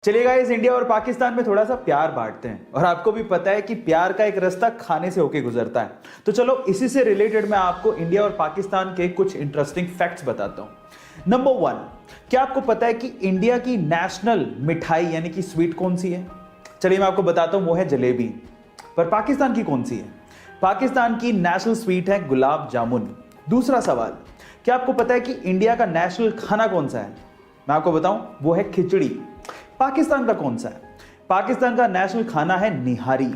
चलिए guys, India और पाकिस्तान में थोड़ा सा प्यार बांटते हैं और आपको भी पता है कि प्यार का एक रास्ता खाने से होके गुजरता है। तो चलो इसी से रिलेटेड मैं आपको इंडिया और पाकिस्तान के कुछ इंटरेस्टिंग फैक्ट्स बताता हूं। नंबर 1, क्या आपको पता है कि इंडिया की नेशनल मिठाई यानी कि स्वीट कौन सी है? चलिए मैं आपको बताता हूं, वो है जलेबी। पर पाकिस्तान की कौन सी है? पाकिस्तान की नेशनल स्वीट है गुलाब जामुन। दूसरा सवाल, क्या आपको पता है कि इंडिया का नेशनल खाना कौन सा है? मैं आपको बताऊं, वो है खिचड़ी। पाकिस्तान का कौन सा है? पाकिस्तान का नेशनल खाना है निहारी।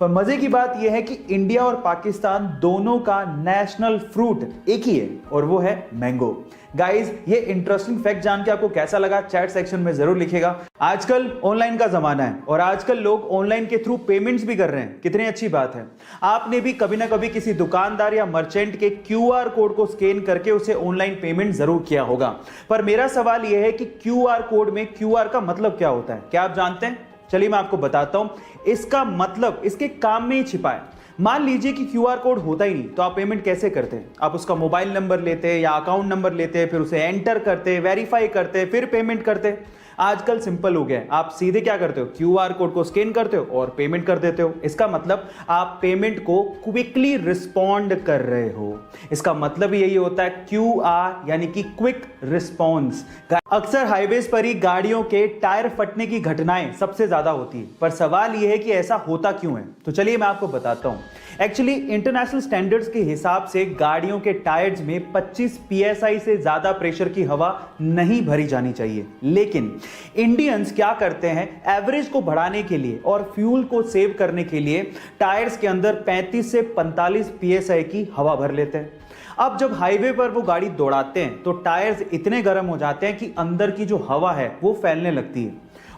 पर मजे की बात यह है कि इंडिया और पाकिस्तान दोनों का नेशनल फ्रूट एक ही है और वो है मैंगो। गाइस, ये इंटरेस्टिंग फैक्ट जान के आपको कैसा लगा चैट सेक्शन में जरूर लिखिएगा। आजकल ऑनलाइन का जमाना है और आजकल लोग ऑनलाइन के थ्रू पेमेंट्स भी कर रहे हैं। कितनी अच्छी बात है। आपने भी कभी ना कभी किसी दुकानदार या मर्चेंट के क्यूआर कोड को स्कैन करके उसे ऑनलाइन पेमेंट जरूर किया होगा। पर मेरा सवाल यह है कि क्यूआर कोड में क्यूआर का मतलब क्या होता है? क्या आप जानते हैं? चलिए मैं आपको बताता हूं। इसका मतलब इसके काम में ही छिपा है। मान लीजिए कि क्यूआर कोड होता ही नहीं, तो आप पेमेंट कैसे करते हैं? आप उसका मोबाइल नंबर लेते या अकाउंट नंबर लेते, फिर उसे एंटर करते, वेरीफाई करते, फिर पेमेंट करते। आजकल सिंपल हो गया है, आप सीधे क्या करते हो? क्यूआर कोड को स्कैन करते हो और पेमेंट कर देते हो। इसका मतलब आप पेमेंट को क्विकली रिस्पॉन्ड कर रहे हो। इसका मतलब यही होता है क्यूआर यानी कि क्विक रिस्पॉन्स। अक्सर हाईवेज पर ही गाड़ियों के टायर फटने की घटनाएं सबसे ज्यादा होती है, पर सवाल यह है कि ऐसा होता क्यों है? तो चलिए मैं आपको बताता हूं। एक्चुअली इंटरनेशनल स्टैंडर्ड्स के हिसाब से गाड़ियों के टायर्स में 25 psi से ज्यादा प्रेशर की हवा नहीं भरी जानी चाहिए। लेकिन इंडियंस क्या करते हैं, एवरेज को बढ़ाने के लिए और फ्यूल को सेव करने के लिए टायर्स के अंदर 35 से 45 psi की हवा भर लेते हैं। अब जब हाईवे पर वो गाड़ी दौड़ाते हैं तो टायर्स इतने गर्म हो जाते हैं कि अंदर की जो हवा है वो फैलने लगती है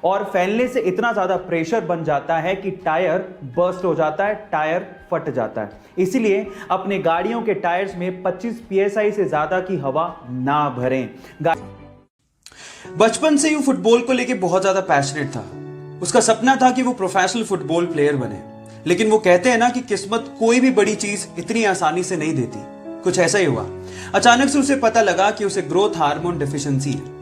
और फैलने से इतना ज्यादा प्रेशर बन जाता है कि टायर बर्स्ट हो जाता है, टायर फट जाता है। इसीलिए अपने गाड़ियों के टायर्स में 25 psi से ज्यादा की हवा ना भरें। बचपन से ही फुटबॉल को लेके बहुत ज्यादा पैशनेट था। उसका सपना था कि वो प्रोफेशनल फुटबॉल प्लेयर बने। लेकिन वो कहते हैं ना कि किस्मत कोई भी बड़ी चीज इतनी आसानी से नहीं देती। कुछ ऐसा ही हुआ। अचानक से उसे पता लगा कि उसे ग्रोथ हार्मोन डेफिशिएंसी है।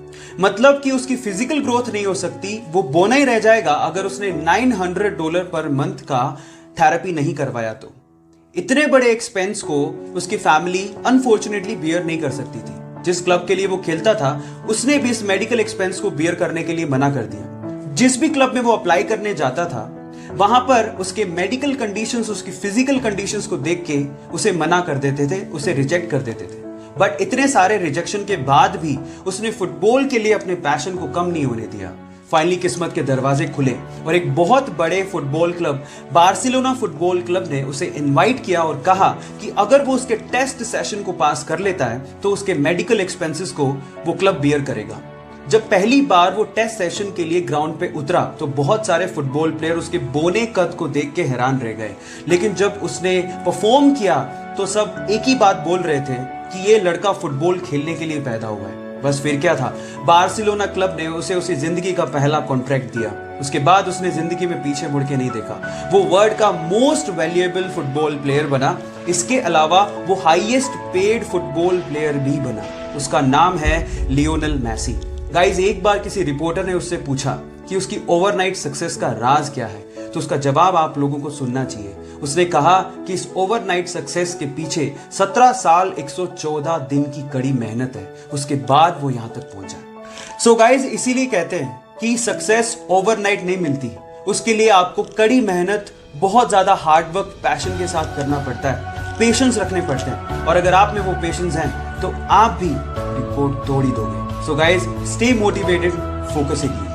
मतलब कि उसकी फिजिकल ग्रोथ नहीं हो सकती, वो बोना ही रह जाएगा अगर उसने $900 पर मंथ का थेरेपी नहीं करवाया तो। इतने बड़े एक्सपेंस को उसकी फैमिली अनफॉर्चुनेटली बियर नहीं कर सकती थी। जिस क्लब के लिए वो खेलता था उसने भी इस मेडिकल एक्सपेंस को बियर करने के लिए मना कर दिया। जिस भी क्लब में वो अप्लाई करने जाता था वहां पर उसके मेडिकल कंडीशंस, उसकी फिजिकल कंडीशंस को देख के उसे मना कर देते थे, उसे रिजेक्ट कर देते थे। बट इतने सारे रिजेक्शन के बाद भी उसने फुटबॉल के लिए अपने पैशन को कम नहीं होने दिया। फाइनली किस्मत के दरवाजे खुले और एक बहुत बड़े football club, Barcelona football club ने उसे इनवाइट किया और कहा कि अगर वो उसके टेस्ट सेशन को पास कर लेता है तो उसके मेडिकल एक्सपेंसेस को वो क्लब बियर करेगा। जब पहली बार वो टेस्ट सेशन के लिए ग्राउंड पे उतरा तो बहुत सारे फुटबॉल प्लेयर उसके बोने कद को देख के हैरान रह गए। लेकिन जब उसने परफॉर्म किया तो सब एक ही बात बोल रहे थे कि ये लड़का फुटबॉल खेलने के लिए पैदा हुआ है। बस फिर क्या था, बार्सिलोना क्लब ने उसे जिंदगी का पहला कॉन्ट्रैक्ट दिया। उसके बाद उसने जिंदगी में पीछे मुड़ के नहीं देखा। वो वर्ल्ड का मोस्ट वैल्यूएबल फुटबॉल प्लेयर बना। इसके अलावा वो हाईएस्ट पेड फुटबॉल प्लेयर भी बना। उसका नाम है लियोनेल मेसी। गाइज, एक बार किसी रिपोर्टर ने उससे पूछा कि उसकी ओवरनाइट सक्सेस का राज क्या है, तो उसका जवाब आप लोगों को सुनना चाहिए। उसने कहा कि इस ओवरनाइट सक्सेस के पीछे 17 साल 114 दिन की कड़ी मेहनत है। उसके बाद वो यहां तक पहुंचा। सो गाइज, इसीलिए कहते हैं कि सक्सेस ओवरनाइट नहीं मिलती। उसके लिए आपको कड़ी मेहनत, बहुत ज्यादा हार्ड वर्क, पैशन के साथ करना पड़ता है, पेशेंस रखने पड़ते हैं। और अगर आप में वो पेशेंस हैं तो आप भी रिकॉर्ड तोड़ ही दोगे। So guys, stay motivated, focus कीजिए।